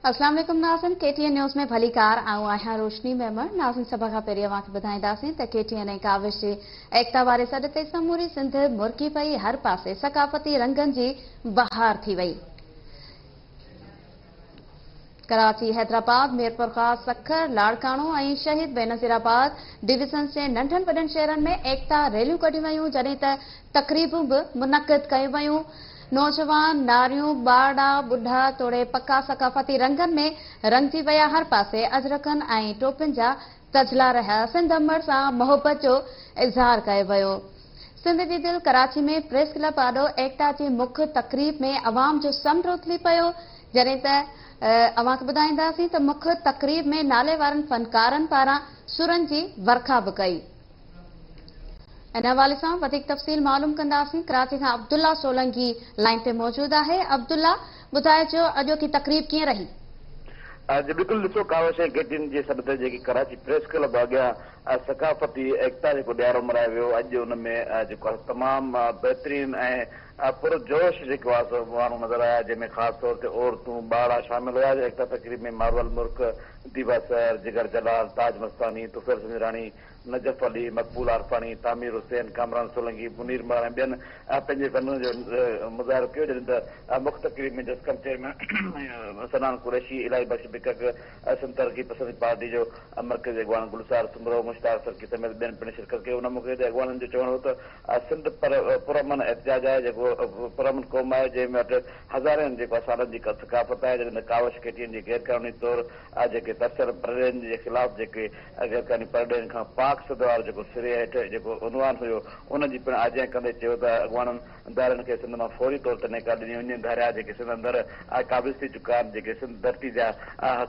अस्सलाम वालेकुम नाज़रीन, KTN न्यूज़ में भली कार आऊं आहियां रोशनी मेमण। नाज़रीन, सभा खां पहिरीं अव्हांखे ॿुधाईंदासीं त KTN ऐं काविश जी एकता वारे सॾ ते समूरी सिंध मुरकी पई। हर पासे सकाफ़ती रंगनि जी बहार थी वई। कराची, हैदराबाद, मीरपुर खां सखर, लाड़काणो ऐं शहीद बेनज़ीराबाद डिवीज़न जे नंढनि वॾनि शहरनि में एकता रैलियूं कढियूं वयूं, जॾहिं त तक़रीबूं बि मुनक़िद कयूं वयूं। नौजवान, नारियूं, ॿारड़ा, ॿुढा तोड़े पका सकाफ़ती रंगनि में रंगजी विया। हर पासे अजरकनि ऐं टोपियुनि जा तजला रहिया। सिंध अमर सां मोहबत जो इज़हार कयो वियो। सिंध जी दिलि कराची में प्रेस क्लब आॾो एकता जी मुख्य तक़रीब में अवाम जो सम उथली पियो, जॾहिं त अव्हांखे ॿुधाईंदासीं त मुख्य तक़रीब में नाले वारनि फ़नकारनि पारां सुरनि जी वर्खा बि कई। इन हवाले सां वधीक तफ़सील मालूम कंदासीं। कराची खां अब्दुल्ला सोलंकी लाइन ते मौजूद आहे। अब्दुल्ला, ॿुधाइजो अॼोकी तक़रीब कीअं रही? जी बिल्कुलु, ॾिसो कावश ऐं KTN जे सॾ ते जेकी कराची प्रेस क्लब अॻियां सकाफ़ती एकता जेको ॾियारो मल्हायो वियो, अॼु उन में जेको आहे तमामु बहितरीन ऐं पुरजोश जेको आहे माण्हू नज़र आया, जंहिंमें ख़ासि तौर ते औरतूं ॿारड़ा शामिल हुआ। एकता तक़रीब में मारवल मुल्क, दीवा सैर, जिगर जलाल, ताज मस्तानी, तुफ़ैल संजरानी, नजफ अली, मक़बूल आरफानी, तामिर हुसैन, कामरान सोलंकी, मुनीर मरान ऐं ॿियनि पंहिंजे फ़ननि जो मुज़ाहिरो कयो, जॾहिं त मुख्य तक़रीब में जसकम चेयरमैन सनान कुरैशी, इलाही बख्श बिकक, सिंध तरक़ी पसंद पार्टी जो मरकज़ी अॻवान गुलसार सुमरो, मुश्ताक सरकी समेत ॿियनि पिणु शिरकत कयो। उन मौक़े ते अॻवाननि जो चवणो हो त सिंध पुरअमन एहतिजाज आहे, जेको पुरअमन क़ौम आहे, जंहिं वटि हज़ारनि जेको सालनि जी सकाफ़त आहे, जॾहिं त कावश KTN जी गैर क़ानूनी तौरु जेके तर्सल परडेनि जे ख़िलाफ़ जेके गैर क़ानूनी परडेनि खां पाक सद वारो जेको सिरे हेठि जेको उनवान हुयो, उनजी पिणु आजां कंदे चयो त अॻवाननि दारनि खे सिंध मां फौरी तौर ते निकाले ॾिनी वञे। धारिया जेके सिंध अंदरि क़ाबिज़ थी चुका आहिनि, जेके सिंध धरती जा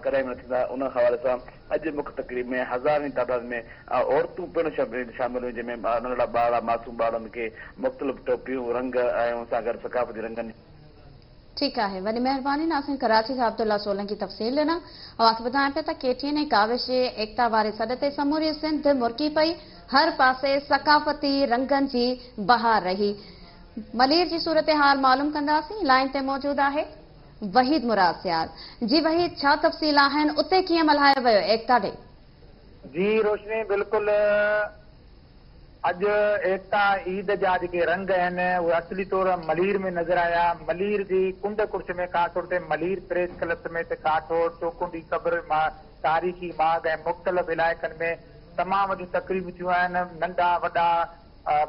कॾहिं न थींदा, उन हवाले सां अॼु मुख्य तक़रीब में हज़ारनि तादाद में औरतूं पिणु शामिल हुयूं, जंहिंमें नंढड़ा ॿार, मासूम ॿारनि खे मुख़्तलिफ़ टोपियूं, रंग ऐं उन सां गॾु सकाफ़ती रंगनि। ठीकु आहे, वॾी महिरबानी नाज़रीन। कराची खां अब्दुल्ला सोलंकी तफ़सील ॾिना। अव्हांखे ॿुधायां पिया त KTN ऐं काविश जे एकता वारे सॾ ते समूरी सिंध मुरकी पई। हर पासे सकाफ़ती रंगनि जी बहार रही। मलीर जी सूरत हाल मालूम कंदासीं। लाइन ते मौजूद आहे वहीद मुराद सियाल। जी वहीद, छा तफ़सील आहिनि? उते कीअं मल्हायो वियो एकता डे? जी रोशनी, बिल्कुलु अॼु एकता ईद जा जेके रंग आहिनि उहे असली तौर मलीर में नज़र आया। मलीर जी कुंड कुर्छ में ख़ासि तौर ते मलीर प्रेस क्लब समेत काठोड़, चौकुंडी, कब्र, तारीख़ी बाग ऐं मुख़्तलिफ़ इलाइक़नि में तमामु वॾियूं तक़रीबूं थियूं आहिनि। नंढा वॾा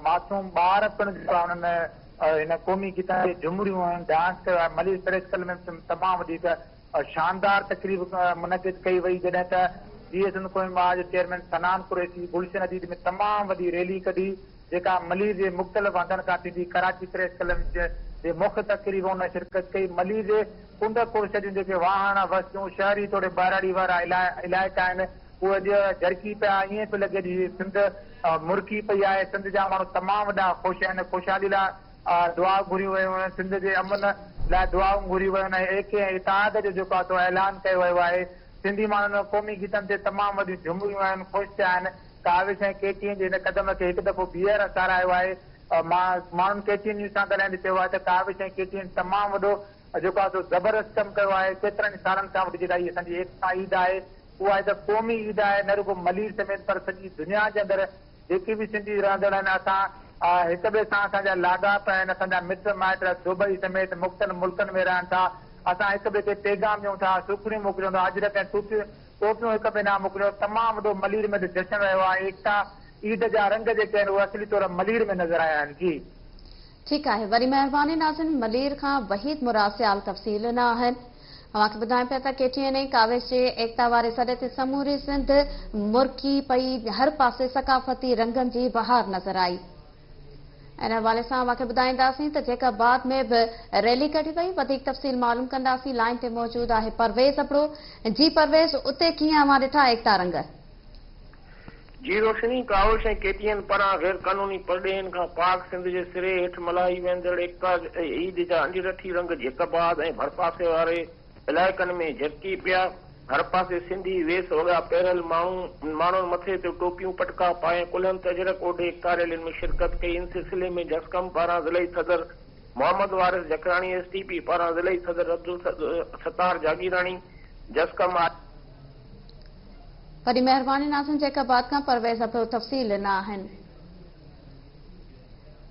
मासूम ॿार पिणु जेको आहे उन्हनि हिन क़ौमी गीतनि ते झुमरियूं आहिनि, डांस कयो आहे। मलीर प्रेस क्लब में तमामु वधीक शानदार तक़रीब मुनक़िद कई वई, जॾहिं त सिंध क़ौमी जो चेयरमैन सनान कुरैशी गुलशन अदीद में तमामु वॾी रैली कढी, जेका मलीर जे मुख़्तलिफ़ हंधनि खां थींदी। कराची प्रेस क्लब जे मुख्य तक़रीब उन शिरकत कई। मलीर जे कुंड कुर्छ जूं जेके वाहन वस्तूं शहरी थोरे बहिराड़ी वारा इलाइक़ा आहिनि, उहे अॼु झरकी पिया। ईअं पियो लॻे जी सिंध मुरकी पई आहे। सिंध जा माण्हू तमामु वॾा ख़ुशि आहिनि। ख़ुशहाली लाइ दुआ घुरियूं वयूं आहिनि, सिंध जे अमन लाइ दुआऊं घुरियूं वयूं आहिनि। एके ऐं इताद जो जेको आहे ऐलान कयो वियो आहे। सिंधी माण्हुनि क़ौमी गीतनि ते तमामु वॾियूं झुमरियूं आहिनि, ख़ुशि थिया आहिनि। काविश ऐं KTN जे हिन क़दम खे हिकु दफ़ो ॿीहर साराहियो आहे। माण्हुनि KTN न्यूज़ सां ॻाल्हाईंदे चयो आहे त काविश ऐं KTN तमामु वॾो जेको आहे ज़बरदस्त कमु कयो आहे। केतिरनि सालनि खां वठी जेका इहा असांजी एकता ईद आहे, उहा हिकु क़ौमी ईद आहे, न रुॻो मलीर समेत पर सॼी दुनिया जे अंदरि जेके बि सिंधी रहंदड़ आहिनि, असां हिक ॿिए सां असांजा लाॻाप आहिनि। असांजा मिट माइट दुबई समेत मुख़्तलिफ़ मुल्कनि में रहनि था। असां हिक ॿिए खे पैगाम ॾियूं था, सुखड़ियूं मोकिलियूं था, अजरक ऐं टोपियूं हिक ॿिए ॾांहुं मोकिलियो। तमामु वॾो मलीर में जश्न रहियो आहे। एकता ईद जा रंग जेके आहिनि उहे असली तौर मलीर में नज़र आया आहिनि। जी ठीकु आहे, वॾी महिरबानी नाज़रीन। मलीर खां वहीद मुराद सियाल तफ़सील ॾिना आहिनि। अव्हांखे ॿुधायां पिया त KTN ऐं काविश जे एकता वारे सॾ ते समूरी सिंध मुरकी पई। हर पासे सकाफ़ती रंगनि जी बहार नज़र आई। इन हवाले सां अव्हांखे ॿुधाईंदासीं त जेका बाद में बि रैली कढी वई। वधीक तफ़सील मालूम कंदासीं। लाइन ते मौजूद आहे परवेज़ अबड़ो। जी परवेज़, उते कीअं अव्हां ॾिठा एकता रंग? जी रोशनी, काविश ऐं KTN पारां गैर क़ानूनी परडेनि खां पाक सिंध जे सिरे हेठि मल्हाई वेंदड़ एकता ईद जा अंजरठी रंग जेकाबाद ऐं भरपासे वारे इलाइक़नि में झरकी पिया। हर पासे सिंधी वेस वॻा पहिरियल माण्हुनि मथे ते टोपियूं पटका पाए कुल्हनि तजरक ओॾे एकता रैलियुनि में शिरकत कई। इन सिलसिले में जसकम पारां ज़िलई सदर मोहम्मद वारिस जकराणी, STP पारां ज़िलई सदर अब्दुल सत्तार जागीराणी, जसकम वरी महिरबानी नाज़िन जैकाबाद खां परवेज़ अब्दुल तफ़सील ॾिना आहिनि।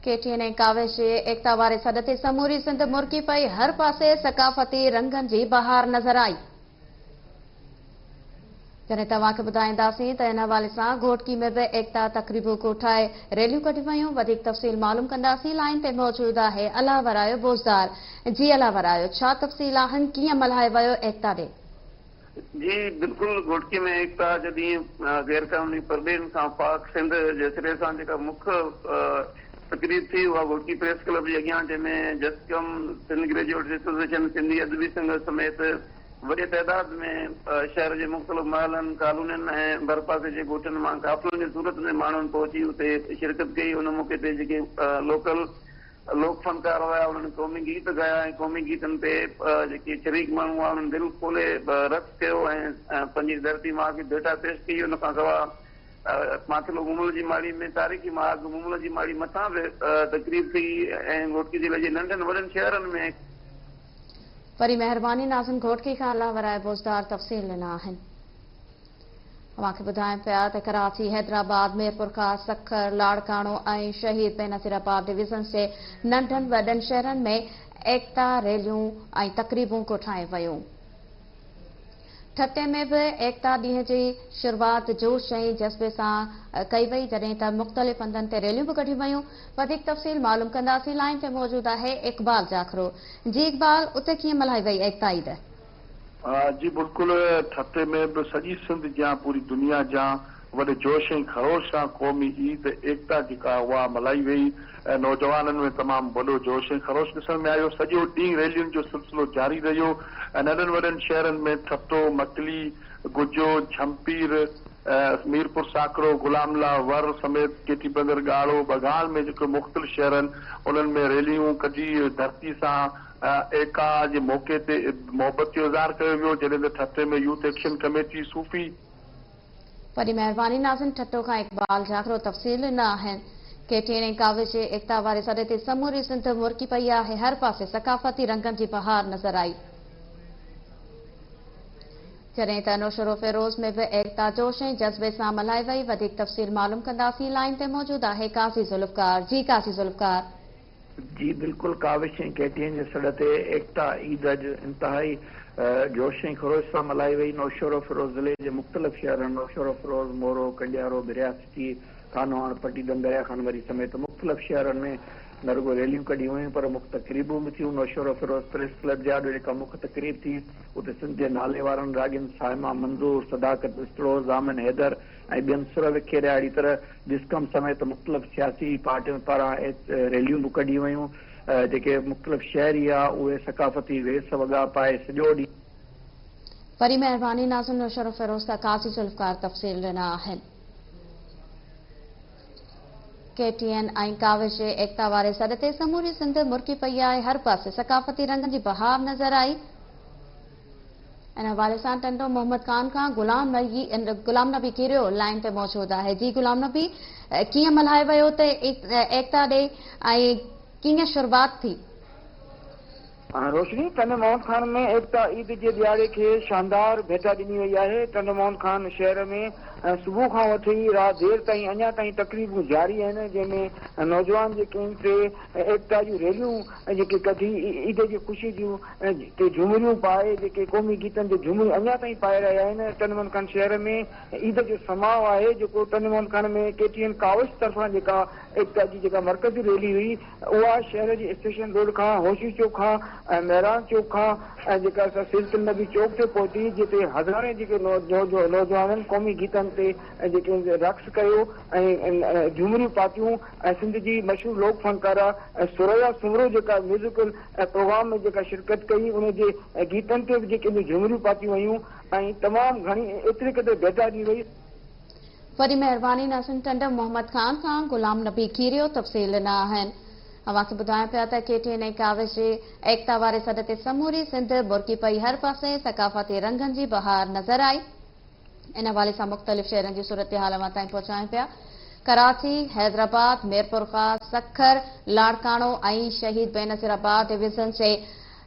KTN ऐं कावेश जे एकता वारे सॾ ते समूरी सिंध मुरकी पई, हर पासे सकाफ़ती रंगनि जी बहार नज़र आई। जॾहिं तव्हांखे ॿुधाईंदासीं त इन हवाले सां घोटकी में बि एकता तक़रीबूं कोठाए रैलियूं कढियूं वयूं। वधीक तफ़सील मालूम कंदासीं। लाइन ते मौजूदु आहे अलावरायो बोज़दार। जी अलावरायो, छा तफ़सील आहिनि, कीअं मल्हाए वियो एकता डे? जी बिल्कुल, घोटकी में एकता जॾहिं गैर क़ानूनी परडेन खां पाक सिंध जे सिरे सां जेका मुख्य तकरीब थी उहा घोटकी प्रेस क्लब जे अॻियां, जंहिंमें जसकम सिंध ग्रेजुएट एसोसिएशन, सिंधी अदबी संघ समेत वॾे तइदाद में शहर जे मुख़्तलिफ़ महलनि, कॉलोनियुनि ऐं भरपासे जे ॻोठनि मां काफ़िलनि जी सूरत में माण्हुनि पहुची उते शिरकत कई। उन मौक़े ते जेके लोकल लोक फनकार हुआ उन्हनि क़ौमी गीत ॻाया ऐं क़ौमी गीतनि ते जेके शरीक माण्हू हुआ उन्हनि दिलि खोले रक़्स कयो ऐं पंहिंजी धरती मां खे भेटा पेश कई। उन खां सवाइ माथिलो मुमल जी माड़ी में तारीख़ी मार्ग मुमल जी माड़ी मथां बि तक़रीब थी ऐं घोटकी ज़िले जे नंढनि वॾनि शहरनि में। वरी महिरबानी नाज़िन घोटकी खां अलावराए बोज़दार तफ़सील ॾिना आहिनि। तव्हांखे ॿुधायूं पिया त कराची, हैदराबाद, मीरपुर खां सखर, लाड़काणो ऐं शहीद बेनज़ीराबाद डिवीज़न जे नंढनि वॾनि शहरनि में एकता रैलियूं ऐं तक़रीबूं कोठायूं वयूं। ठटे में बि एकता ॾींहं जी शुरूआति जोश ऐं जज़्बे सां कई वई, जॾहिं त मुख़्तलिफ़ हंधनि ते रैलियूं बि कढियूं वयूं। वधीक तफ़सील मालूम कंदासीं। लाइन ते मौजूदु आहे इक़बाल जाखरो। जी इक़बाल, उते कीअं मल्हाई वई एकता ईद? जी बिल्कुल, ठटे में बि सॼी सिंध जा पूरी दुनिया जा वॾे जोश ऐं ख़रोश सां क़ौमी ईद एकता जेका उहा मल्हाई वई। नौजवाननि में तमामु वॾो जोश ऐं ख़रोश ॾिसण में आयो। सॼो ॾींहुं रैलियुनि जो सिलसिलो जारी रहियो। नंढनि वॾनि शहरनि में ठटो, मकली, गुजो, झंपीर, मीरपुर साकरो, गुलामला, वर समेत केटी बंदर, ॻाढ़ो, बघाल में जेके मुख़्तलिफ़ शहर आहिनि उन्हनि में रैलियूं कढी धरती सां एका जे मौक़े ते मोहबत जो इज़हार कयो वियो। जॾहिं त ठटे में यूथ एक्शन कमेटी सूफ़ी। वरी महिरबानी नाज़िन ठट्टो खां इक़बाल जाखरो तफ़सील ॾिना आहिनि। KTN ऐं कावेश जे एकता वारे सॾ ते समूरी सिंध मुरकी पई आहे, हर पासे सकाफ़ती रंगनि जी बहार नज़र आई। जॾहिं त नौशरो फिरोज़ में बि एकता जोश ऐं जज़्बे सां मल्हाई वई। वधीक तफ़सील मालूम कंदासीं। लाइन ते मौजूदु आहे काज़ी ज़ुल्फ़कार। जी काज़ी ज़ुल्फ़कार। जी बिल्कुल, काविश ऐं KTN जे सॾ ते एकता ईद अॼु इंतिहाई जोश ऐं ख़रोश सां मल्हाई वई। नौशरो फिरोज़ ज़िले जे मुख़्तलिफ़ शहरनि नौशरो फिरोज़, मोरो, कंडियारो, बिरियासिटी, कानोहाण, पटीदम, दरिया खानवरी समेत मुख़्तलिफ़ शहरनि में न रुगो रैलियूं कढियूं वयूं पर मुख्य तक़रीबूं बि थियूं। नौशरो फिरोज़ प्रेस क्लब जा जेका मुख्य तक़रीब थी उते सिंध जे नाले वारनि रागिन साइमा मंज़ूर, सदाकत बिस्तरो, ज़ामिन हैदर ऐं ॿियनि सुर विखेरिया। अहिड़ी तरह जिस्कम समेत मुख़्तलिफ़ सियासी पार्टियुनि पारां रैलियूं बि कढियूं वयूं। जेके मुख़्तलिफ़ शहरी आहे उहे सकाफ़ती वेस वॻा पाए सॼो ॾींहुं। वरी महिरबानी नाज़िन नौशरो फिरोज़ खां काज़ी ज़ुल्फ़कार तफ़सील ॾिना आहिनि। KTN ऐं काविश जे एकता वारे सॾ ते समूरी सिंध मुरकी पई आहे, हर पासे सकाफ़ती रंगनि जी बहार नज़र आई। इन हवाले सां टंडो मोहम्मद खान खां गुलाम नबी किरियो लाइन ते मौजूदु आहे। जी गुलाम नबी, कीअं मल्हाए वियो त एकता डे ऐं कीअं शुरूआति थी? रोशनी, टंडो मोहम्मद खान में एकता ईद जे ॾियारे खे शानदार भेटा ॾिनी वई आहे। टंडो मोहम्मद खान शहर में सुबुह खां वठी राति देर ताईं अञा ताईं तक़रीबूं जारी आहिनि, जंहिंमें नौजवान जेके आहिनि से एकता जूं रैलियूं जेके कढी ईद जी ख़ुशी जूं ते झुमरियूं पाए जेके क़ौमी गीतनि जो झुमरियूं अञा ताईं पाए रहिया आहिनि। टंडो मोहम्मद खान शहर में ईद जो समाउ आहे जेको टंडो मोहम्मद खान में KTN काविश तरफ़ां जेका एकता जी जेका मर्कज़ी रैली हुई उहा शहर जे स्टेशन रोड खां होशी चौक खां महरान चौक खां जेका सिलसिल नबी चौक ते पहुती, जिते हज़ारे जेके नौजवाननि क़ौमी गीतनि ते जेके रक़्स कयो ऐं झुमरियूं पातियूं ऐं सिंध जी मशहूर लोक फनकारा सुरैया सुमरो जेका म्यूज़िकल प्रोग्राम में जेका शिरकत कई उन जे गीतनि ते बि जेके झुमरियूं पातियूं वयूं ऐं तमामु घणी एतिरे क़दुरु भेटा ॾी वई। वरी महिरबानी नाज़िन टंडो मोहम्मद खान खां गुलाम नबी किरियो तफ़सील ॾिना आहिनि। अवांखे ॿुधायूं पिया त KTN ऐं काविश जे एकता वारे सॾ ते समूरी सिंध मुरकी पई, हर पासे सकाफ़ती रंगनि जी बहार नज़र आई। इन हवाले सां मुख़्तलिफ़ शहरनि जी सूरत हाल अवां ताईं पहुचायूं पिया। कराची, हैदराबाद, मीरपुर खां सखर, लाड़काणो ऐं शहीद बेनज़ीराबाद डिवीज़न जे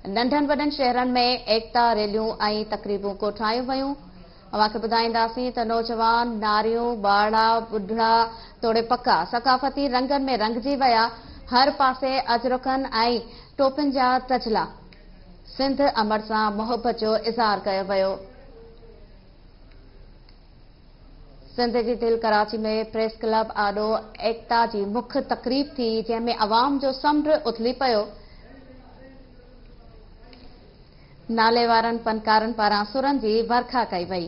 नंढनि वॾनि शहरनि में एकता रैलियूं ऐं तकरीबूं कोठायूं वयूं। अवांखे ॿुधाईंदासीं त नौजवान नारियूं ॿारड़ा ॿुढड़ा तोड़े पका सकाफ़ती रंगनि में रंगजी विया। हर पासे अजरकनि ऐं टोपियुनि जा तजला। सिंध अमर सां मोहबत जो इज़हार कयो वियो। सिंध जी दिल कराची में प्रेस क्लब आॾो एकता जी मुख्य तकरीब थी, जंहिंमें अवाम जो समुंड उथली पियो। नाले वारनि फनकारनि पारां सुरनि जी वर्खा कई वई।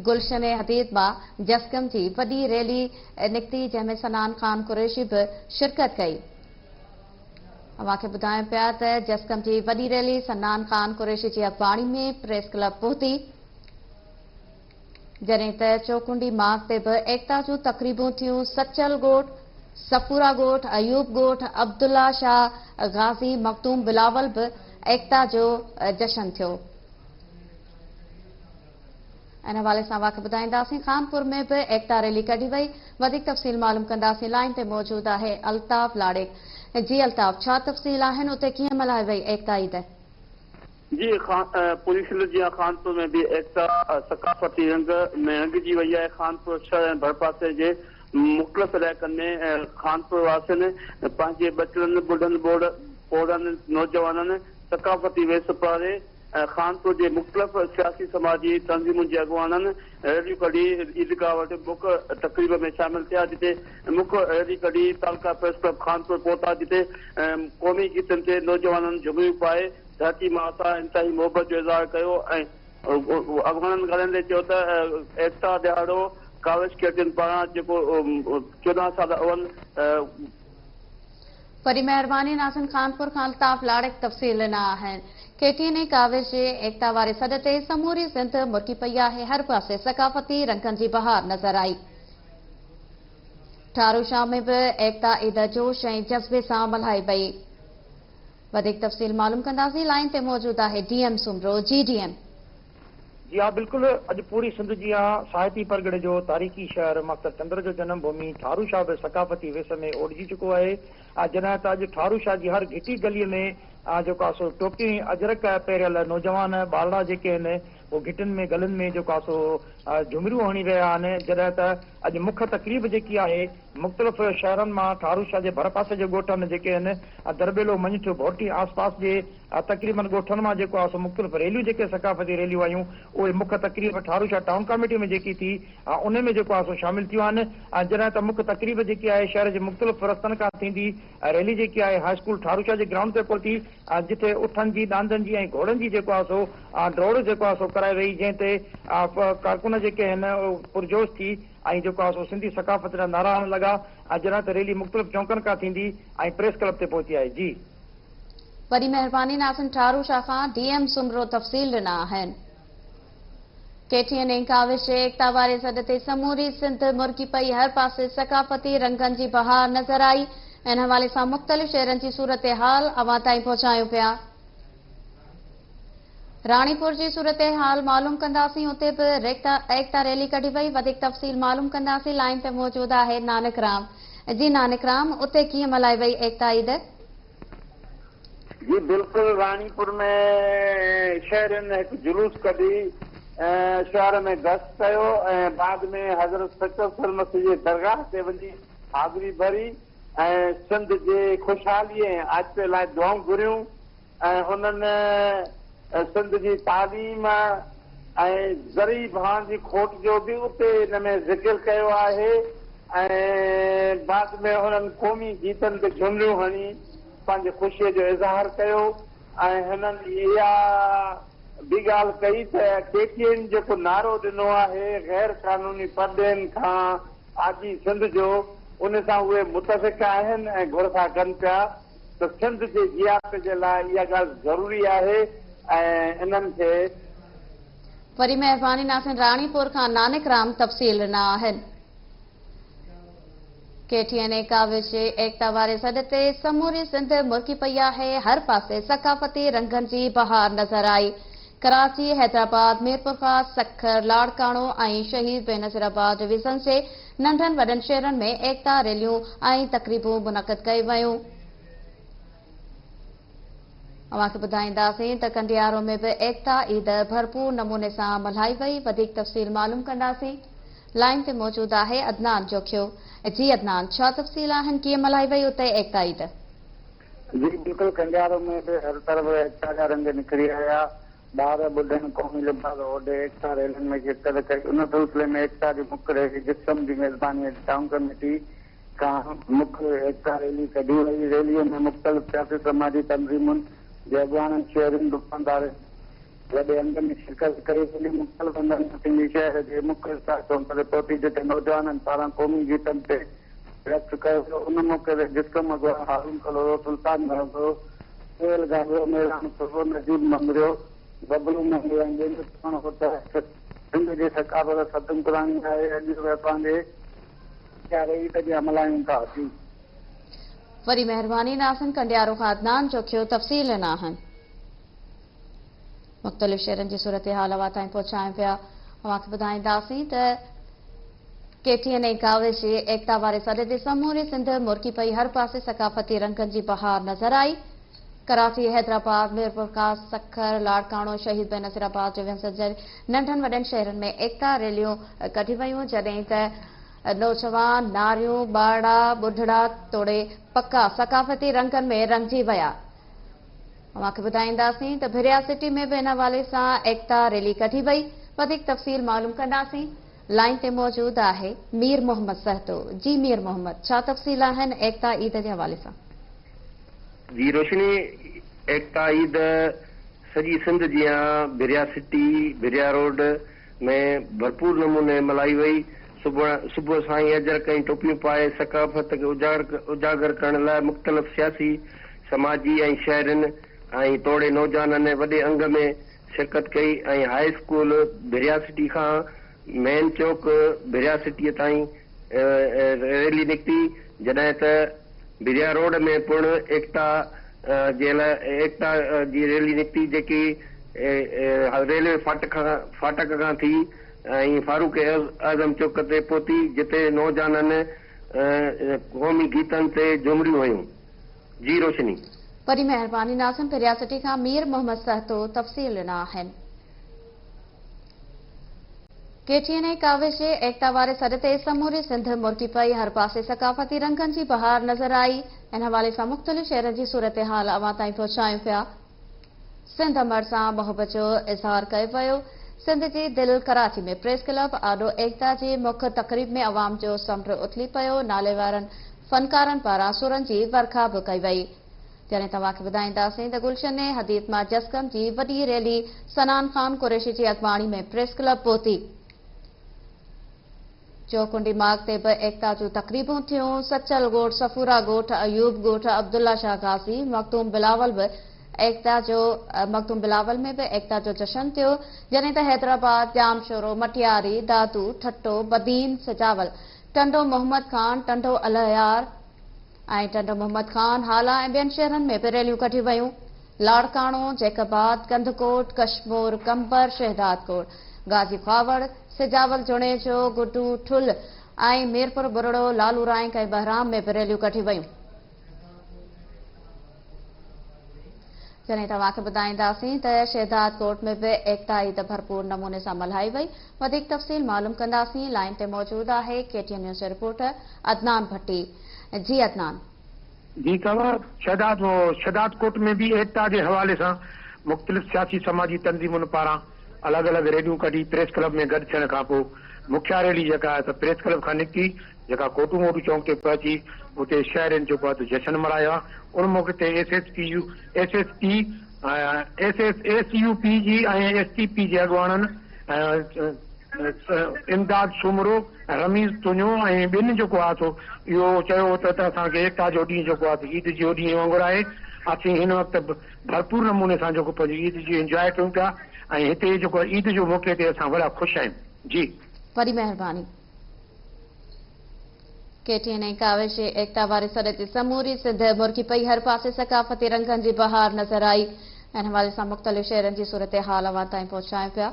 गुलशन हदीद मां जस्कम जी वॾी रैली निकिती, जंहिंमें सनान खान कुरैशी बि शिरकत कई। अवांखे ॿुधायूं पिया त जस्कम जी वॾी रैली सनान खान कुरैशी जी अॻवाणी में प्रेस क्लब पहुती, जॾहिं त चौकुंडी मार्ग ते बि एकता जूं तकरीबूं थियूं। सचल ॻोठ, सफूरा ॻोठ, अयूब ॻोठ, अब्दुल्ला शाह, गाज़ी, मखदूम, बिलावल बि एकता जो जशन थियो। इन हवाले सां अवांखे ॿुधाईंदासीं खानपुर में बि एकता रैली कढी वई। वधीक तफ़सील मालूम कंदासीं। लाइन ते मौजूद आहे अल्ताफ लाड़ेक। जी अल्ताफ, छा तफ़सील आहिनि, उते कीअं मल्हाई वई एकता ईद? जी पूरी सिंध जी खानपुर में भी एकता सकाफ़ती रंग में रंगजी वही है। खानपुर शहर ऐं भरपासे जे मुख़्तलिफ़ इलाइक़नि में खानपुर वासियुनि पंहिंजे बचड़नि बुढ़नि ॿोड़नि नौजवाननि सकाफ़ती वेस पारे खानपुर जे मुख़्तलिफ़ सियासी समाजी तंज़ीमुनि जे अॻवाननि रैलियूं कढी ईदगाह वटि मुख्य तकरीब में शामिल थिया, जिते मुख्य रैली कढी तालका प्रेस क्लब खानपुर पहुता, जिते क़ौमी गीतनि ते नौजवाननि झुमिरियूं पाए धरती माता इंतहाई मोहबत जो इज़हार कयो ऐं अॻवाननि ॻाल्हाईंदे चयो त एकता ॾियारो काविश कैदियुनि पारां जेको 14 साल अवल। वरी महिरबानी नाज़िन, खानपुर खां अल्ताफ लाड़ेक तफ़सील ॾिना आहिनि। केटीएन काविश जे एकता वारे सॾ ते समूरी सिंध मुरकी पई आहे। हर पासे सकाफ़ती रंगनि जी बहार नज़र आई। ठारूशाह में बि एकता ईद जोश ऐं जज़्बे सां मल्हाई वई। वधीक तफ़सील मालूम कंदासीं। लाइन ते मौजूद आहे डीएम सुमरो। जी डीएम। जी हाँ, बिल्कुल। अॼु पूरी सिंध जी साहिती परगड़े जो तारीख़ी शहर मक़सद चंद्र जो जन्म भूमि ठारूशाह बि सकाफ़ती वेस में ओढ़जी चुको आहे। जॾहिं त अॼु ठारूशाह जी हर घिटी गलीअ में जेको आहे सो टोपी अजरक पहिरियल नौजवान ॿारड़ा जेके आहिनि वो घिटियुनि में गलनि में जेको आहे सो झुमिरियूं हणी रहिया आहिनि। जॾहिं त अॼु मुख्य तकरीब जेकी आहे मुख़्तलिफ़ शहरनि मां ठारूशाह जे भरपासे जे ॻोठनि जेके आहिनि दरबेलो मंझि भोटी आसपास जे तक़रीबन ॻोठनि मां जेको आहे सो मुख़्तलिफ़ रैलियूं जेके सकाफ़ती रैलियूं आयूं उहे मुख्य तकरीब ठारूशाह टाउन कमेटी में जेकी थी उन में जेको आहे सो शामिल थियूं आहिनि। जॾहिं त मुख्य तकरीब जेकी आहे शहर जे मुख़्तलिफ़ रस्तनि खां थींदी रैली जेकी आहे हाई स्कूल ठारूशाह जे ग्राउंड ते पहुती, जिथे उठनि जी ॾांदनि जी ऐं घोड़नि जी जेको आहे सो दौड़ जेको आहे सो कराई वई, जंहिं ते कारकुन जेके आहिनि पुरजोश थी ऐं जेको आहे सो सिंधी सकाफ़त जा नारा हणण लॻा। जॾहिं त रैली मुख़्तलिफ़ चौकनि खां थींदी ऐं प्रेस क्लब ते पहुती आहे। जी वरी महिरबानी नाज़िन, ठारूशाह खां डीएम सुमरो तफ़सील ॾिना आहिनि। केटीएन काविश जे एकता वारे सॾ ते समूरी सिंध मुरकी पई। हर पासे सकाफ़ती रंगनि जी बहार नज़र आई। इन हवाले सां मुख़्तलिफ़ शहरनि जी सूरत हाल अवां ताईं पहुचायूं पिया। राणीपुर जी सूरत हाल मालूम कंदासीं। उते बि एकता रैली कढी वई। वधीक तफ़सील मालूम कंदासीं। लाइन ते मौजूद आहे नानक राम। जी नानक राम, उते कीअं मल्हाई वई एकता ईद? जी बिल्कुल, रानीपुर में शहरनि हिकु जुलूस कढी शहर में गश्त कयो ऐं बाद में हज़रत सचल मसीह जे दरगाह ते वञी हाज़िरी भरी ऐं सिंध जे ख़ुशहाली ऐं आहिस्ते लाइ दुआऊं घुरियूं ऐं हुननि सिंध जी तालीम ऐं ज़री भाण जी खोट जो बि उते हिन में ज़िक्र कयो आहे ऐं बाद में हुननि क़ौमी गीतनि ते झुमिरियूं हणी पंहिंजे ख़ुशीअ जो इज़हार कयो ऐं हिननि इहा बि ॻाल्हि कई त केटीएन जेको नारो ॾिनो आहे गैर कानूनी परदेनि खां आजी सिंध जो, उन सां उहे मुतफ़िक़ आहिनि ऐं घुर था कनि पिया त सिंध जे जियात जे लाइ इहा ॻाल्हि ज़रूरी आहे ऐं इन्हनि खे। वरी महिरबानी नाज़िन, राणीपुर खां नानक राम तफ़सील ॾिना आहिनि। केटीएन काविश जे एकता वारे सॾ ते समूरी सिंध मुरकी पई आहे। हर पासे सकाफ़ती रंगनि जी बहार नज़र आई। कराची, हैदराबाद, मीरपुर ख़ास, सखर, लाड़काणो ऐं शहीद बेनज़ीराबाद डिवीज़न जे नंढनि वॾनि शहरनि में एकता रैलियूं ऐं तकरीबूं मुनक़द कयूं वयूं। अवांखे ॿुधाईंदासीं त कंडियारो में बि एकता ईद भरपूर नमूने सां मल्हाई वई। वधीक तफ़सील मालूम कंदासीं। लाइन ते मौजूद आहे अदनान जोखियो। जी अदनान, छा तफ़सील आहिनि, कीअं मल्हाई वई उते एकता ईद? जी बिल्कुल, कंडियारो में भी हर तरफ एकता जा रंग निकरी आया। ॿार ॿुढनि क़ौमी लिबास ओॾे एकता रैलियुनि में शिरकत कई। उन सिलसिले में एकता जी मुख्य रैली जिस्म जी मेज़बानी टाउन कमेटी खां मुख्य एकता रैली कढी वई। रैलीअ में मुख़्तलिफ़ सियासी समाजी तंज़ीमुनि जे अॻवाननि, शहरनि, दुकानदारनि वॾे अंग में शिरकत करे। रैली मुख़्तलिफ़ अंगनि में सिंधी शहर जे मुख्य चौक ते पहुती, जिते नौजवाननि पारां क़ौमी गीतनि ते रक़्स कयो वियो। उन मौक़े ते जिस्म अॻवान हारून कलोरो, सुल्तान घाघरो, सोहेल घाघरो, मेरान सुबो, नजीब मंगरियो, बबलू मंगरियो ऐं ॿियनि सिंध जे सकाफ़त सदम पुराणी आहे। अॼु असांजे ईद जा मल्हायूं था। जी वरी महिरबानी नाज़िन, कंडियारो खां अदनान जोखियो तफ़सील आहिनि। मुख़्तलिफ़ शहरनि जी सूरत हाल अवां ताईं पहुचायूं पिया। अवांखे ॿुधाईंदासीं त KTN काविश जे एकता वारे सॾे ते समूरी सिंध मुरकी पई। हर पासे सकाफ़ती रंगनि जी बहार नज़र आई। कराची, हैदराबाद, मीरपुर खां सखर, लाड़काणो, शहीद बेनज़ीराबाद जे वेझे नंढनि वॾनि शहरनि में एकता रैलियूं कढी वयूं, जॾहिं त नौजवान नारियूं, ॿाड़ा, ॿुढड़ा तोड़े पका सकाफ़ती रंगनि में रंगजी विया। अवांखे ॿुधाईंदासीं त भिरिया सिटी में बि इन हवाले सां एकता रैली कढी वई। वधीक तफ़सील मालूम कंदासीं। लाइन ते मौजूद आहे मीर मोहम्मद सहतो। जी मीर मोहम्मद, छा तफ़सील आहिनि एकता ईद जे हवाले सां? जी रोशनी, एकता ईद सॼी सिंध जीअं भिरिया सिटी, भिरिया रोड में भरपूर नमूने मल्हाई वई। सुबुह सां ई अजर कई टोपियूं पाए सकाफ़त खे उजागर करण लाइ मुख़्तलिफ़ सियासी, समाजी ऐं शहरनि ऐं तोड़े नौजवाननि वॾे अंग में शिरकत कई। ऐं हाई स्कूल भिरिया सिटी खां मेन चौक भिरिया सिटीअ ताईं रैली निकिती, जॾहिं त भिरिया रोड में पिणु एकता जे लाइ एकता जी रैली निकिती, जेकी रेलवे फाटक खां थी ऐं फारूक आज़म चौक ते पहुती, जिते नौजवाननि क़ौमी गीतनि ते झूमरियूं हयूं। जी रोशनी। वरी महिरबानी नाज़िम, भिरिया सिटी खां मीर मोहम्मद सहतो तफ़सील ॾिना आहिनि। KTN काविश जे एकता वारे सॾ ते समूरी सिंध मुरकी पई। हर पासे सकाफ़ती रंगनि जी बहार नज़र आई। इन हवाले सां मुख़्तलिफ़ शहरनि जी सूरत हाल अवां ताईं पहुचायूं पिया। सिंध अमर सां मोहबत जो इज़हार कयो वियो। सिंध जी दिलि कराची में प्रेस क्लब आॾो एकता जी मुख्य तक़रीब में अवाम जो समुंड उथली पियो। नाले वारनि फ़नकारनि पारां सुरनि जी वर्खा बि कई वई। जॾहिं तव्हांखे ॿुधाईंदासीं त गुलशन हदीद मां जस्कम जी वॾी रैली सनान खान कुरैशी जी अॻवाणी में प्रेस क्लब पहुती। चौकुंडी मार्ग ते बि एकता जूं तक़रीबूं थियूं। सचल ॻोठ, सफूरा ॻोठ, अयूब ॻोठ, अब्दुल्ला शाह गाज़ी, मखदूम बिलावल में बि एकता जो जश्न थियो। जॾहिं त हैदराबाद, जामशोरो, मटियारी, दादू, ठट्टो, बदीन, सजावल, टंडो मोहम्मद खान, टंडो अलहयार ऐं टंडो मोहम्मद खान, हाला ऐं ॿियनि शहरनि में बि रैलियूं कढी वयूं। लाड़काणो, जैकबाद, कंदकोट, कश्मोर, कंबर, शहदादकोट, गाजी खावड़, सिजावल, जुणेजो, गुड्डू, ठुल ऐं मीरपुर, बुरड़ो, लालू राइंक ऐं बहराम में बि रैलियूं कढी वयूं। जॾहिं तव्हांखे ॿुधाईंदासीं त शहदादकोट में बि एकता ईद भरपूर नमूने सां मल्हाई वई। वधीक तफ़सील मालूम कंदासीं। लाइन ते मौजूद आहे KTN न्यूज़ रिपोर्टर अदनान भट्टी। जी अदनान। जी शहदादकोट में भी एकता के हवाले से मुख्तलिफ सियासी समाजी तंजीमुन पारा अलग अलग रैलियूं कढी। प्रेस क्लब में गड थियण खां पोइ मुख्य रैली प्रेस क्लब खां निकिती, जेका कोटू मोटू चौक ते पहुची। उते शहरनि जो बहुत जश्न मल्हाया। उन मौके ते SSUP जी ऐं STP जे अॻवाननि इमदाद शुमरो, रमीज़ तुंजो ऐं ॿिनि जेको आहे सो इहो चयो त असांखे एकता जो ॾींहुं जेको आहे ईद जो ॾींहुं वांगुरु आहे। असीं हिन वक़्तु भरपूर नमूने सां जेको ईद जी इंजॉय कयूं पिया ऐं हिते जेको ईद जो मौक़े ते असां वॾा ख़ुशि आहियूं। जी वॾी महिरबानी। KTN काविश एकता वारे सॾ ते समूरी सिंध मुरकी पई। हर पासे सकाफ़ती रंगनि जी बहार नज़र आई। इन हवाले सां मुख़्तलिफ़ शहरनि जी सूरत हाल अवां ताईं पहुचायूं पिया।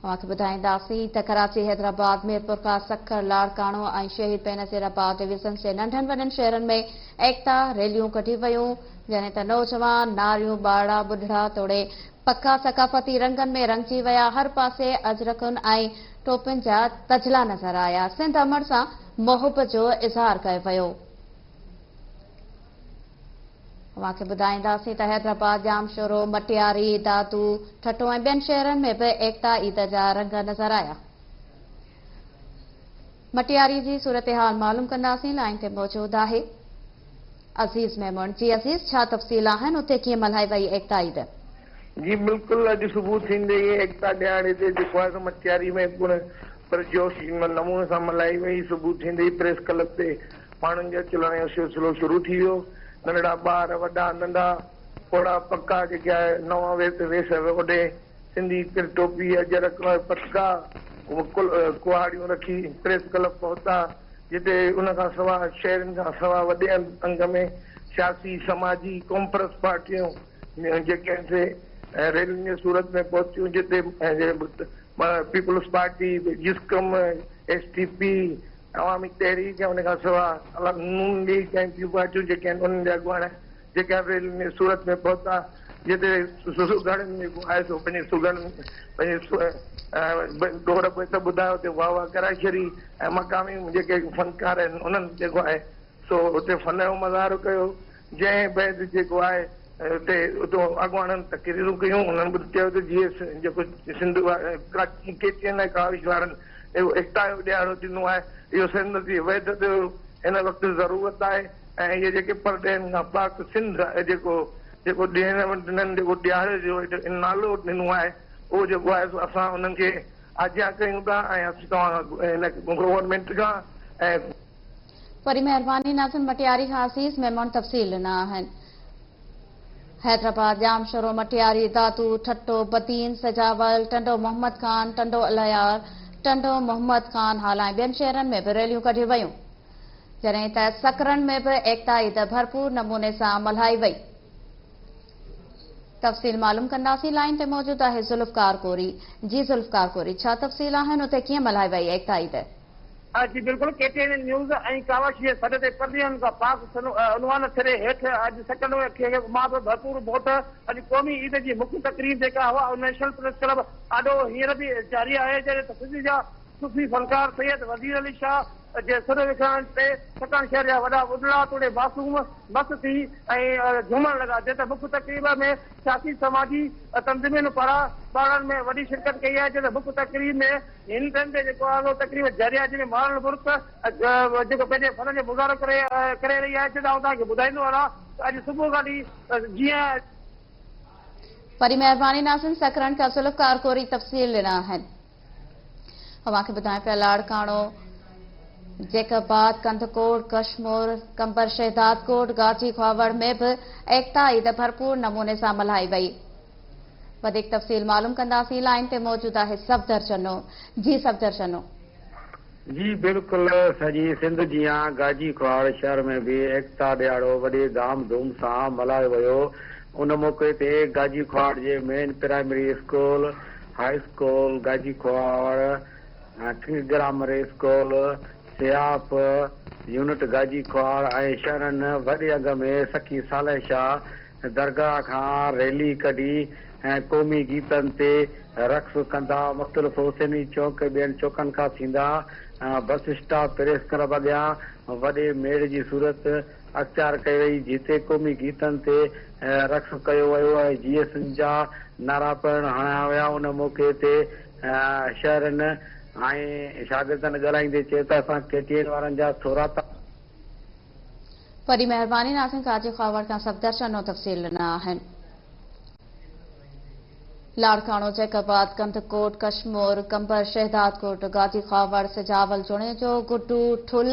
अवांखे ॿुधाईंदासीं त कराची, हैदराबाद, मीरपुर खां सखर, लाड़काणो ऐं शहीद बेनज़ीराबाद डिवीज़न जे नंढनि वॾनि शहरनि में एकता रैलियूं कढी वयूं। जॾहिं त नौजवान नारियूं ॿाड़ा बुढ़ड़ा तोड़े पक्का सकाफ़ती रंगनि में रंगजी विया। हर पासे अजरकुनि ऐं टोपियुनि जा तजला नज़र आया। सिंध अमर सां मोहबत जो इज़हार कयो वियो। अव्हांखे ॿुधाईंदासीं त हैदराबाद, जामशोरो, मटियारी, दादू, ठट्टो ऐं ॿियनि शहरनि में बि एकता ईद जा रंग नज़र आया। मटियारी जी सूरत-ए-हाल मालूम कंदासीं। लाइन ते मौजूद आहे अज़ीज़ मेमून। जी अज़ीज़, छा तफ़सील आहिनि? उते कीअं मल्हाई वई एकता ईद? जी बिल्कुलु, अॼु सुबुह थींदे ई एकता ॾियारे ते जेको आहे मटियारी में पिणु पुरजोश नमूने सां मल्हाई वई। सुबुह थींदे ई प्रेस क्लब ते माण्हुनि जे अचण जो सिलसिलो शुरू थी वियो। नंढड़ा ॿार, वॾा नंढा, फोड़ा पक्का जेके आहे नवां वेस ओॾे सिंधी टोपी, अजरक, पटका, कुहाड़ियूं रखी प्रेस क्लब पहुता, जिते उनखां सवाइ शहरनि खां सवाइ वॾे अंग में सियासी समाजी कॉन्फ्रेंस पार्टियूं जेके आहिनि रैलियुनि जे सूरत में पहुतियूं, जिते पीपल्स पार्टी, जिस्कम, एसटीपी, अवामी तहरीक, उन खां सवाइ नून लीग ऐं ॿियूं पार्टियूं जेके आहिनि उन्हनि जा अॻुवान जेके रैलियुनि जे सूरत में पहुता, जिते सुगड़नि जेको आहे सो पंहिंजे सुगड़नि पंहिंजे डोर पे त ॿुधायो उते वाह वाह कराए छॾी ऐं मक़ामी जेके फ़नकार आहिनि उन्हनि जेको आहे सो उते फ़न जो मज़ारो कयो। जंहिं बैदि जेको आहे उते उतां अॻुवाननि तक़रीरूं कयूं। उन्हनि चयो त जीअं जेको सिंध केटीएन ऐं काविश वारनि एकता जो ॾियारो थींदो आहे, इहो सिंध जी वहदत हिन वक़्तु ज़रूरत आहे। ऐं इहे जेके परॾेहनि खां पाक सिंध जेको ॾियनि जेको ॾियारे जो नालो ॾिनो आहे, उहो जेको आहे असां उन्हनि खे आज्ञा कयूं था ऐं असीं तव्हां गवर्नमेंट खां ऐं वरी महिरबानी नाज़िम। मटियारी खां अज़ीज़ मेमून तफ़सील ॾिना आहिनि। हैदराबाद, जामशोरो, मटियारी, दादू, ठट्टो, बदीन, सजावल, टंडो मोहम्मद खान, टंडो अलयार, टंडो मोहम्मद खान हाल ऐं ॿियनि शहरनि में बि रैलियूं कढियूं वयूं। जॾहिं त सकरन में बि एकता ईद भरपूर नमूने सां मल्हाई वई। तफ़सील मालूम कंदासीं। लाइन ते मौजूद आहे ज़ुल्फ़कार कोरी। जी ज़ुल्फ़कार कोरी, छा तफ़सील आहिनि? उते कीअं मल्हाई वई एकता ईद? जी बिल्कुलु, केटीएन न्यूज़ ऐं कावश जे सॾ ते परॾेहनि खां पाक उनवान सिरे हेठि अॼु सेकंड मां बि भरपूर वोट अॼु क़ौमी ईद जी मुख्य तकरीब जेका हुआ नेशनल प्रेस क्लब ॾाढो हींअर बि जारी आहे। जॾहिं त सिंध जा सूफ़ी फनकार सैयद वज़ीर अली शाह जे सर विखण ते सकान शहर जा वॾा बुढ़ड़ा तोड़े मासूम मस्तु थी ऐं झूमण लॻा। जंहिं त मुख्य तकरीब में सियासी समाजी तंज़ीमुनि पारां ॿारनि में वॾी शिरकत कई आहे। जंहिं त मुख्य तकरीब में हिन टाइम ते जेको आहे तकरीब जारी आहे, जंहिंमें माण्हुनि मुल्क जेको पंहिंजे फन जो मुज़ाहिरो करे रही आहे। जितां तव्हांखे ॿुधाईंदो वञा अॼु सुबुह खां वठी जीअं वरी महिरबानी नाज़िम। सकरन खां ज़ुल्फ़कार कोरी तफ़सील ॾिना आहिनि। अव्हांखे ॿुधायां पिया लाड़काणो, जैकबाद, कंदकोट, कशमोर, कंबर शहदादकोट, गाजी ख्वावड़ में बि एकता ईद भरपूर नमूने सां मल्हाई वई। वधीक तफ़सील मालूम कंदासीं। लाइन ते मौजूद आहे सफ़दर चनो। जी सफ़दर चनो। जी बिल्कुलु, सॼी सिंध जीअं गाजी ख्वाड़ शहर में बि एकता ॾियारो वॾे धाम धूम सां मल्हायो वियो। उन मौक़े ते गाजी ख्वाड़ जे main primary school, high school Ghazi Khwar, King Grammar School, सियाफ यूनिट गाजी ख्वाड़ ऐं शहरनि वॾे अघ में सखी सालह शाह दरगाह खां रैली कढी ऐं क़ौमी गीतनि ते रक़्स कंदा। मुख़्तलिफ़ हुसैनी चौक ॿियनि चौकनि खां थींदा बस स्टॉप प्रेस क्लब अॻियां वॾे मेड़ जी सूरत अख़्तियार कई वई, जिते क़ौमी गीतनि ते रक़्स कयो वियो ऐं GSN जा नारा पिणु हणाया विया। उन मौक़े ते शहरनि ऐं शागिर्दनि ॻाल्हाईंदे चयो त असां केटीएन वारनि जा थोरा वरी महिरबानी नाज़िम। गाजी ख्वावड़ खां सफ़दर चनो तफ़सील ॾिना आहिनि। लाड़काणो, जैकबाद, कंदकोट, कशमोर, कंबर शहदादकोट, गाजी ख्वावड़, सजावल, जुणे जो, गुड्डू, ठुल,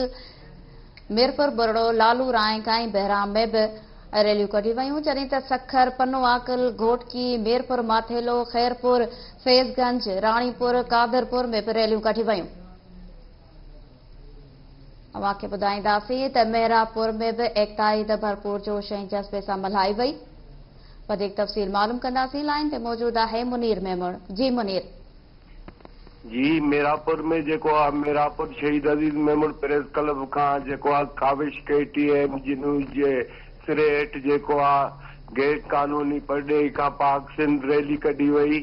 मीरपुर बुरड़ो, लालू रायक ऐं बहराम में बि रैलियूं कढी वयूं। जॾहिं त सखर, पनुआकल, घोटकी, मीरपुर माथेलो, खैरपुर, फैज़गंज, राणीपुर, कादरपुर में बि रैलियूं कढी वयूं। अव्हांखे ॿुधाईंदासीं त मेहरापुर में बि एकता ईद भरपूर जोश ऐं जज़्बे सां मल्हाई वई। वधीक तफ़सील मालूम कंदासीं। लाइन ते मौजूद आहे मुनीर मेमण। जी मुनीर। जी मेरापुर में जेको आहे मेरापुर शहीद अज़ीज़ मेमण प्रेस क्लब खां जेको आहे काविश KTN न्यूज़ जे सिरे हेठि जेको आहे गैर कानूनी परॾेही खां पाक सिंध रैली कढी वई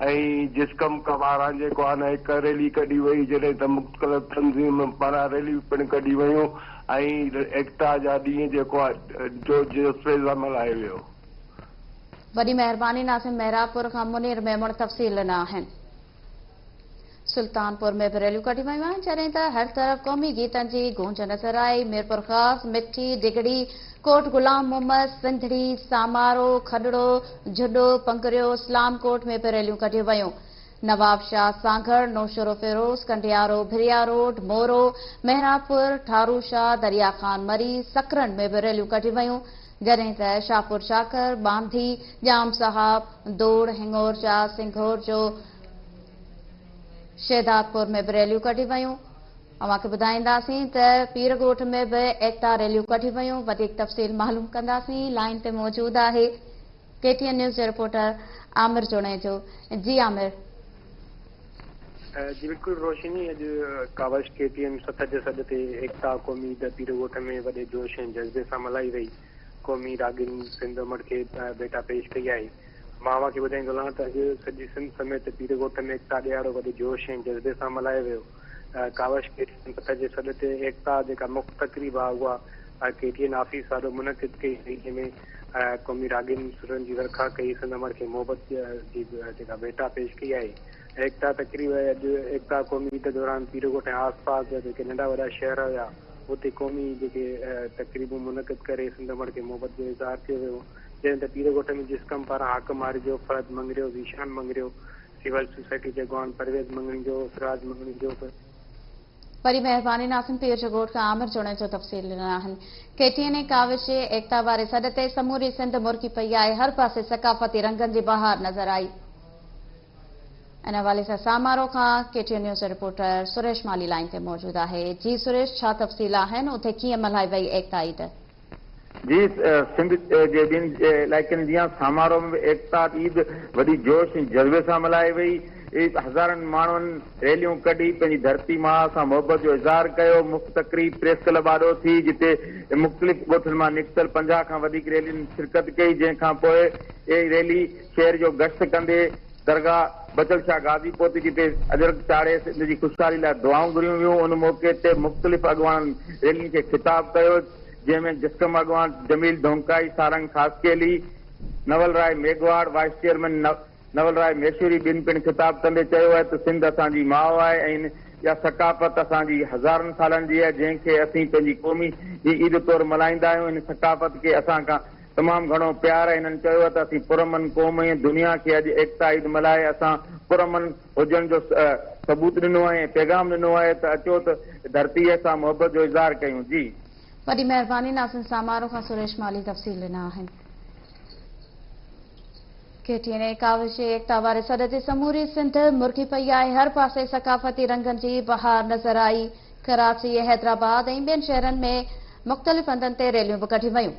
ऐं जिस्कम कवारां जेको आहे न हिकु रैली कढी वई जॾहिं त मुख़्तलिफ़ तंज़ीम पारां रैलियूं पिणु कढी वयूं ऐं एकता जा ॾींहं जेको आहे जो जज़्बे सां मल्हायो वियो। वॾी महिरबानी नासिम मेहरापुर खां मुनीर मेमण तफ़सील ॾिना आहिनि। सुल्तानपुर में भी रैलियूं कढी वयूं आहिनि जॾहिं त हर तरफ़ क़ौमी गीतनि जी गूंज नज़र आई। मीरपुर ख़ास, मिठी, डिगड़ी, कोट गुलाम मोहम्मद, सिंधड़ी, सामारो, खडड़ो, झुडो, पंगरियो, इस्लामकोट में भी रैलियूं कढी वयूं। नवाब शाह, सांगड़, नौशरो फिरोज, कंडियारो, भिरिया रोड, मोरो, मेहरापुर, ठारू शाह, दरिया खान मरी, सकरन में भी रैलियूं कढी वयूं जॾहिं त शाहपुर शाकर, बांधी, जाम साहब, दौड़, हिंगोर शाह, सिंघोर जो, शेदादपुर में भी रैलियूं कढी वयूं। अवांखे ॿुधाईंदासीं त पीरगोठ में भी एकता रैलियूं कढी वयूं। वधीक तफ़सील मालूम कंदासीं। लाइन ते मौजूद आहे KTN न्यूज़ जो रिपोर्टर आमिर जुनेजो। जी आमिर। जी बिल्कुल रोशनी, अॼु कावश KTN 7 जे सॾ ते एकता क़ौमी ईद पीरगोठ में वॾे जोश ऐं जज़्बे सां मल्हाई वई। क़ौमी रागिन सिंध उमड़ खे बेटा पेश कई आहे। मां अव्हांखे ॿुधाईंदो हलां त अॼु सॼी सिंध समेत पीरगोठ में एकता ॾियारो वॾे जोश ऐं जज़्बे सां मल्हायो वियो। कावश KTN 7 जे सॾ ते एकता जेका मुख्य तक़रीब आहे उहा KTN ऑफिस वारो मुनक़िद कई वई, जंहिंमें क़ौमी रागिन सुरनि जी वरखा कई, सिंध उमड़ खे मोहबत जी जेका बेटा पेश कई आहे। एकता तक़रीब अॼु एकता क़ौमी ईद दौरान पीरगोठ ऐं आसपास जा जेके नंढा वॾा शहर हुया उते क़ौमी जेके तक़रीबूं मुनक़िद करे सिंध उमड़ खे मोहबत जो इज़हार कयो वियो। जंहिं त पीरगोठ में जिस्कम पारां हाकम आरिजो, फरद मंगरियो, ज़ीशान मंगरियो, सिविल सोसाइटी जे अॻवान परवेज़ मंगणी जो, सिराज मंगणी जो। वरी महिरबानी नासिम पीर जो ॻोठ खां आमिर जुणे जो तफ़सील ॾिना आहिनि। KTN काविश एकता वारे सॾ ते समूरी सिंध मुरकी पई आहे। हर पासे सकाफ़ती रंगनि जी बहार नज़र आई। इन हवाले सां सामारो खां KTN न्यूज़ रिपोर्टर सुरेश माली लाइन ते मौजूद आहे। जी सुरेश, छा तफ़सील आहिनि? उते कीअं मल्हाई वई एकता ईद? जी, सिंध जे ॿिनि इलाइक़नि जीअं सामारो में एकता ईद वॾी जोश ऐं जज़्बे सां मल्हाई वई। हज़ारनि माण्हुनि रैलियूं कढी पंहिंजी धरती माउ सां मोहबत जो इज़हार कयो। मुख्य तक़रीब प्रेस क्लब आॾो थी, जिते मुख़्तलिफ़ ॻोठनि मां निकितल 50 खां वधीक रैलियुनि शिरकत कई। जंहिंखां पोइ इहा रैली शहर जो गश्त कंदे दरगाह बचल शाह गाज़ी पहुती, जिते अजरक चाढ़े सिंध जी ख़ुशहाली लाइ दुआऊं घुरियूं वियूं। उन मौक़े ते मुख़्तलिफ़ अॻवान रैलियुनि खे ख़िताब कयो, जंहिंमें जिस्कम अॻवान जमील धोंकाई, सारंग खासकेली, नवल राय मेघवाड़, वाइस चेयरमैन नवल राय मेशूरी ॿिनि पिणु ख़िताब कंदे चयो आहे त सिंध असांजी माउ आहे ऐं इहा सकाफ़त असांजी हज़ारनि सालनि जी आहे, जंहिंखे असीं पंहिंजी क़ौमी ईद तौरु मल्हाईंदा आहियूं। इन सकाफ़त खे असां खां तमामु घणो प्यार आहे। हिननि चयो आहे त असीं पुरमन क़ौम ऐं दुनिया खे अॼु एकता ईद मल्हाए असां पुरमन हुजण जो सबूत ॾिनो आहे, पैगाम ॾिनो आहे त अचो त धरतीअ सां मोहबत जो इज़हार कयूं। जी वॾी महिरबानी नासिम सामारो खां सुरेश माली तफ़सील ॾिना आहिनि। KTN काविश एकता वारे सॾ ते समूरी सिंध मुरकी पई आहे। हर पासे सकाफ़ती रंगनि जी बहार नज़र आई। कराची, हैदराबाद ऐं ॿियनि शहरनि में मुख़्तलिफ़ हंधनि ते रैलियूं बि कढी वयूं।